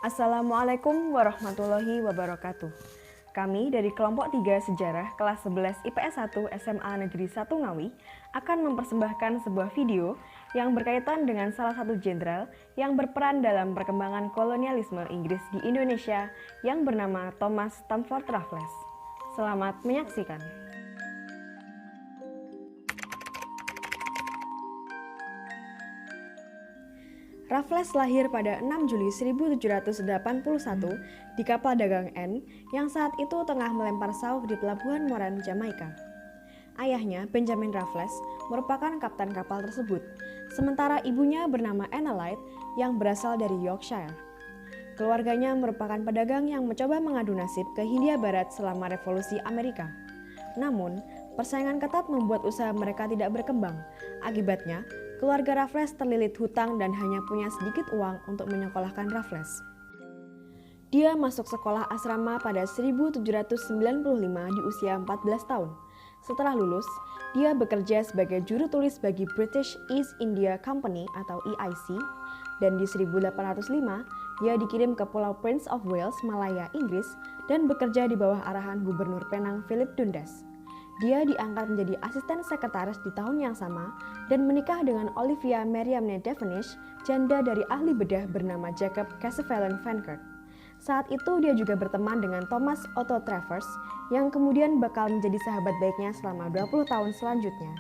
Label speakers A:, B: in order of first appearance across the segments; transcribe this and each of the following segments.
A: Assalamualaikum warahmatullahi wabarakatuh. Kami dari kelompok 3 Sejarah kelas 11 IPS 1 SMA Negeri 1 Ngawi akan mempersembahkan sebuah video yang berkaitan dengan salah satu jenderal yang berperan dalam perkembangan kolonialisme Inggris di Indonesia yang bernama Thomas Stamford Raffles. Selamat menyaksikan. Raffles lahir pada 6 Juli 1781 di kapal dagang N yang saat itu tengah melempar sauh di pelabuhan Moran, Jamaika. Ayahnya, Benjamin Raffles, merupakan kapten kapal tersebut, sementara ibunya bernama Anna Light yang berasal dari Yorkshire. Keluarganya merupakan pedagang yang mencoba mengadu nasib ke Hindia Barat selama Revolusi Amerika. Namun, persaingan ketat membuat usaha mereka tidak berkembang. Akibatnya, keluarga Raffles terlilit hutang dan hanya punya sedikit uang untuk menyekolahkan Raffles. Dia masuk sekolah asrama pada 1795 di usia 14 tahun. Setelah lulus, dia bekerja sebagai juru tulis bagi British East India Company atau EIC, dan di 1805 dia dikirim ke Pulau Prince of Wales, Malaya, Inggris, dan bekerja di bawah arahan Gubernur Penang Philip Dundas. Dia diangkat menjadi asisten sekretaris di tahun yang sama dan menikah dengan Olivia Mariamne Devenish, janda dari ahli bedah bernama Jacob Cassavellon Vankirk. Saat itu dia juga berteman dengan Thomas Otto Travers yang kemudian bakal menjadi sahabat baiknya selama 20 tahun selanjutnya.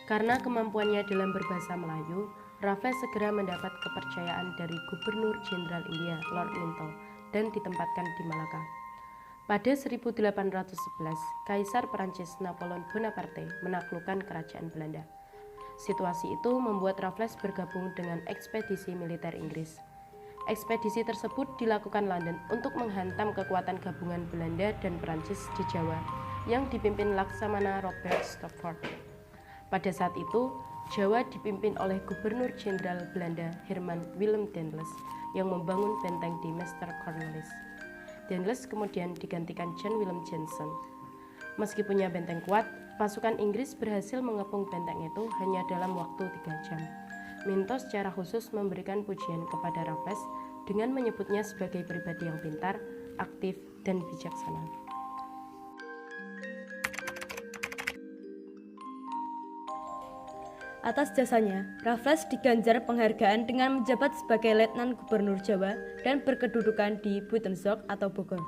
B: Karena kemampuannya dalam berbahasa Melayu, Raffles segera mendapat kepercayaan dari Gubernur Jenderal India, Lord Minto, dan ditempatkan di Malaka. Pada 1811, Kaisar Perancis Napoleon Bonaparte menaklukkan kerajaan Belanda. Situasi itu membuat Raffles bergabung dengan ekspedisi militer Inggris. Ekspedisi tersebut dilakukan London untuk menghantam kekuatan gabungan Belanda dan Perancis di Jawa yang dipimpin Laksamana Robert Stopford. Pada saat itu, Jawa dipimpin oleh Gubernur Jenderal Belanda Herman Willem Daendels yang membangun benteng di Meester Cornelis. Daendels kemudian digantikan John Willem Johnson. Meski punya benteng kuat, pasukan Inggris berhasil mengepung benteng itu hanya dalam waktu 3 jam. Minto secara khusus memberikan pujian kepada Raffles dengan menyebutnya sebagai pribadi yang pintar, aktif, dan bijaksana.
C: Atas jasanya, Raffles diganjar penghargaan dengan menjabat sebagai Letnan Gubernur Jawa dan berkedudukan di Buitenzorg atau Bogor.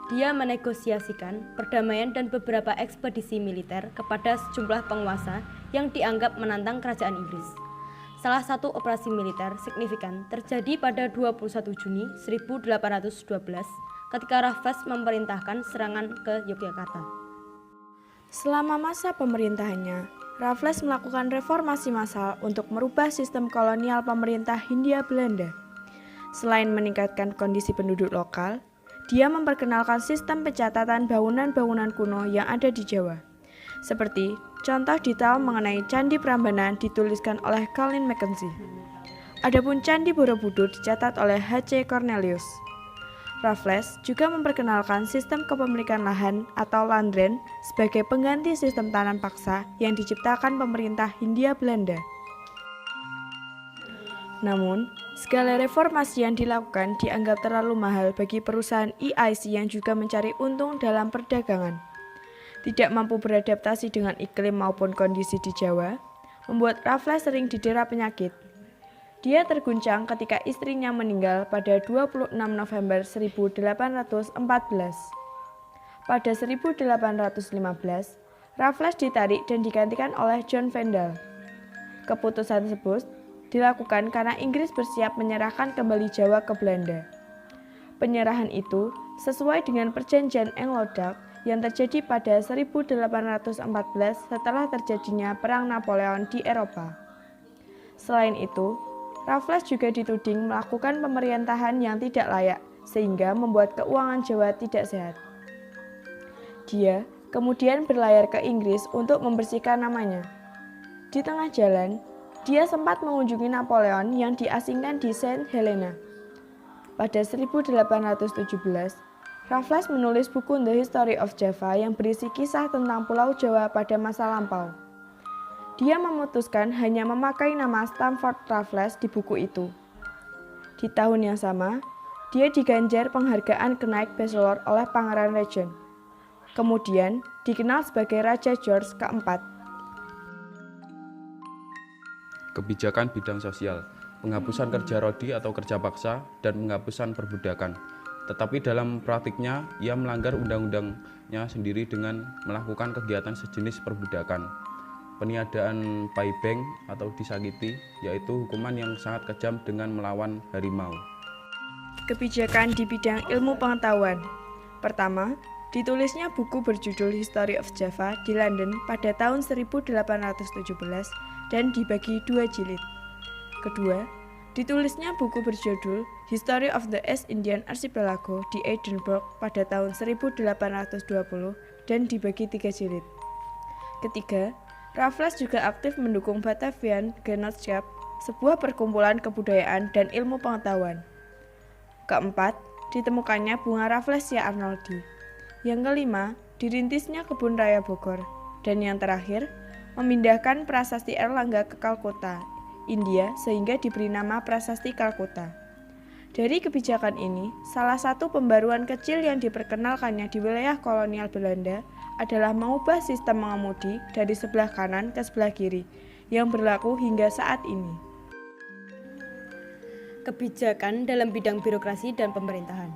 C: Dia menegosiasikan perdamaian dan beberapa ekspedisi militer kepada sejumlah penguasa yang dianggap menantang kerajaan Inggris. Salah satu operasi militer signifikan terjadi pada 21 Juni 1812 ketika Raffles memerintahkan serangan ke Yogyakarta.
A: Selama masa pemerintahannya, Raffles melakukan reformasi massal untuk merubah sistem kolonial pemerintah Hindia Belanda. Selain meningkatkan kondisi penduduk lokal, dia memperkenalkan sistem pencatatan bangunan-bangunan kuno yang ada di Jawa. Seperti contoh detail mengenai Candi Prambanan dituliskan oleh Colin Mackenzie. Adapun Candi Borobudur dicatat oleh H.C. Cornelius. Raffles juga memperkenalkan sistem kepemilikan lahan atau landrent sebagai pengganti sistem tanam paksa yang diciptakan pemerintah Hindia Belanda. Namun, segala reformasi yang dilakukan dianggap terlalu mahal bagi perusahaan EIC yang juga mencari untung dalam perdagangan. Tidak mampu beradaptasi dengan iklim maupun kondisi di Jawa, membuat Raffles sering didera penyakit. Dia terguncang ketika istrinya meninggal pada 26 November 1814. Pada 1815, Raffles ditarik dan digantikan oleh John Vandal. Keputusan tersebut dilakukan karena Inggris bersiap menyerahkan kembali Jawa ke Belanda. Penyerahan itu sesuai dengan perjanjian Anglo-Dutch yang terjadi pada 1814 setelah terjadinya Perang Napoleon di Eropa. Selain itu, Raffles juga dituding melakukan pemerintahan yang tidak layak sehingga membuat keuangan Jawa tidak sehat. Dia kemudian berlayar ke Inggris untuk membersihkan namanya. Di tengah jalan, dia sempat mengunjungi Napoleon yang diasingkan di Saint Helena. Pada 1817, Raffles menulis buku The History of Java yang berisi kisah tentang Pulau Jawa pada masa lampau. Dia memutuskan hanya memakai nama Stamford Raffles di buku itu. Di tahun yang sama, dia diganjar penghargaan Knight Bachelor oleh Pangeran Regent. Kemudian dikenal sebagai Raja George keempat.
D: Kebijakan bidang sosial, penghapusan kerja rodi atau kerja paksa, dan penghapusan perbudakan. Tetapi dalam praktiknya, ia melanggar undang-undangnya sendiri dengan melakukan kegiatan sejenis perbudakan. Peniadaan paibeng atau disakiti, yaitu hukuman yang sangat kejam dengan melawan harimau.
A: Kebijakan di bidang ilmu pengetahuan. Pertama, ditulisnya buku berjudul History of Java di London pada tahun 1817 dan dibagi 2 jilid. Kedua, ditulisnya buku berjudul History of the East Indian Archipelago di Edinburgh pada tahun 1820 dan dibagi 3 jilid. Ketiga, Raffles juga aktif mendukung Batavian Genootschap, sebuah perkumpulan kebudayaan dan ilmu pengetahuan. Keempat, ditemukannya bunga Rafflesia arnoldi. Yang kelima, dirintisnya kebun raya Bogor. Dan yang terakhir, memindahkan prasasti Erlangga ke Kalkutta, India sehingga diberi nama Prasasti Kalkutta. Dari kebijakan ini, salah satu pembaruan kecil yang diperkenalkannya di wilayah kolonial Belanda adalah mengubah sistem mengemudi dari sebelah kanan ke sebelah kiri yang berlaku hingga saat ini.
C: Kebijakan dalam bidang birokrasi dan pemerintahan.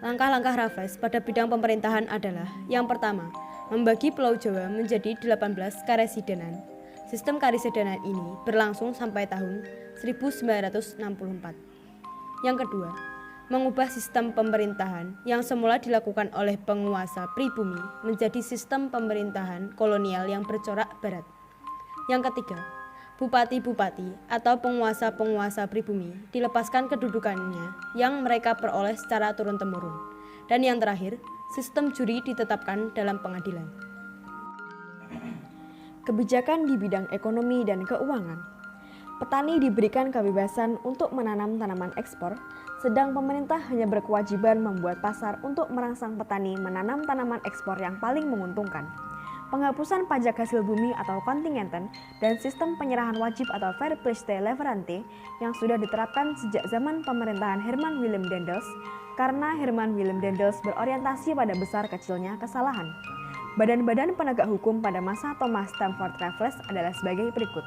C: Langkah-langkah Raffles pada bidang pemerintahan adalah: yang pertama, membagi Pulau Jawa menjadi 18 karesidenan. Sistem karesidenan ini berlangsung sampai tahun 1964. Yang kedua, mengubah sistem pemerintahan yang semula dilakukan oleh penguasa pribumi menjadi sistem pemerintahan kolonial yang bercorak barat. Yang ketiga, bupati-bupati atau penguasa-penguasa pribumi dilepaskan kedudukannya yang mereka peroleh secara turun-temurun. Dan yang terakhir, sistem juri ditetapkan dalam pengadilan.
A: Kebijakan di bidang ekonomi dan keuangan. Petani diberikan kebebasan untuk menanam tanaman ekspor, sedang pemerintah hanya berkewajiban membuat pasar untuk merangsang petani menanam tanaman ekspor yang paling menguntungkan. Penghapusan pajak hasil bumi atau kontingenten dan sistem penyerahan wajib atau verplichte leverante yang sudah diterapkan sejak zaman pemerintahan Herman Willem Daendels, karena Herman Willem Daendels berorientasi pada besar kecilnya kesalahan. Badan-badan penegak hukum pada masa Thomas Stamford Raffles adalah sebagai berikut.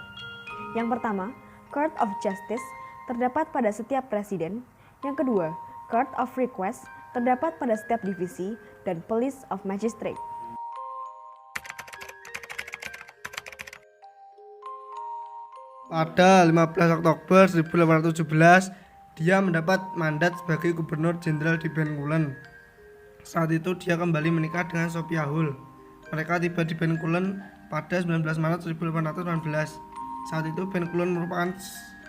A: Yang pertama, Court of Justice terdapat pada setiap presiden. Yang kedua, Court of Request terdapat pada setiap divisi, dan Police of Magistrate.
E: Pada 15 Oktober 1817, dia mendapat mandat sebagai gubernur jenderal di Bencoolen. Saat itu dia kembali menikah dengan Sophia Hull. Mereka tiba di Bencoolen pada 19 Maret 1818. Saat itu Bencoolen merupakan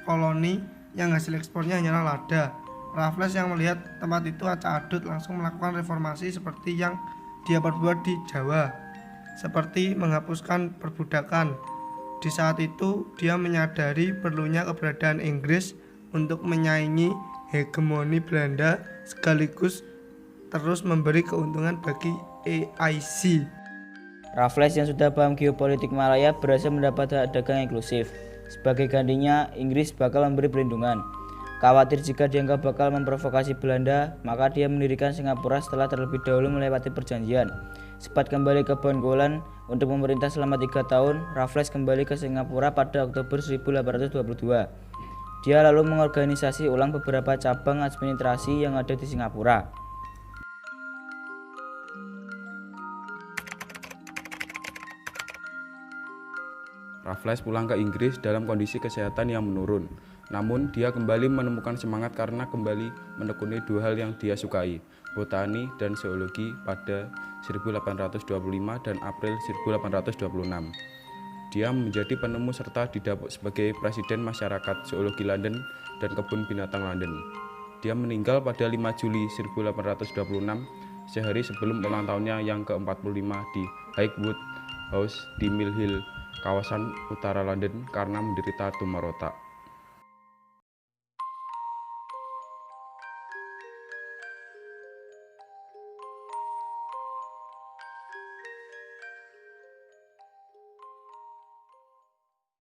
E: koloni yang hasil ekspornya hanyalah lada. Raffles yang melihat tempat itu acak adut langsung melakukan reformasi seperti yang dia perbuat di Jawa, seperti menghapuskan perbudakan. Di saat itu dia menyadari perlunya keberadaan Inggris untuk menyaingi hegemoni Belanda sekaligus terus memberi keuntungan bagi AIC.
F: Raffles yang sudah paham geopolitik Malaya berhasil mendapat hak dagang eksklusif. Sebagai gantinya, Inggris bakal memberi perlindungan. Khawatir jika dianggap bakal memprovokasi Belanda, maka dia mendirikan Singapura setelah terlebih dahulu melewati perjanjian. Sempat kembali ke Bencoolen untuk memerintah selama 3 tahun, Raffles kembali ke Singapura pada Oktober 1822. Dia lalu mengorganisasi ulang beberapa cabang administrasi yang ada di Singapura.
D: Raffles pulang ke Inggris dalam kondisi kesehatan yang menurun. Namun, dia kembali menemukan semangat karena kembali menekuni 2 hal yang dia sukai, botani dan zoologi pada 1825 dan April 1826. Dia menjadi penemu serta didapuk sebagai Presiden Masyarakat Zoologi London dan Kebun Binatang London. Dia meninggal pada 5 Juli 1826, sehari sebelum ulang tahunnya yang ke-45 di Highwood House di Mill Hill, kawasan utara London, karena menderita tumor otak.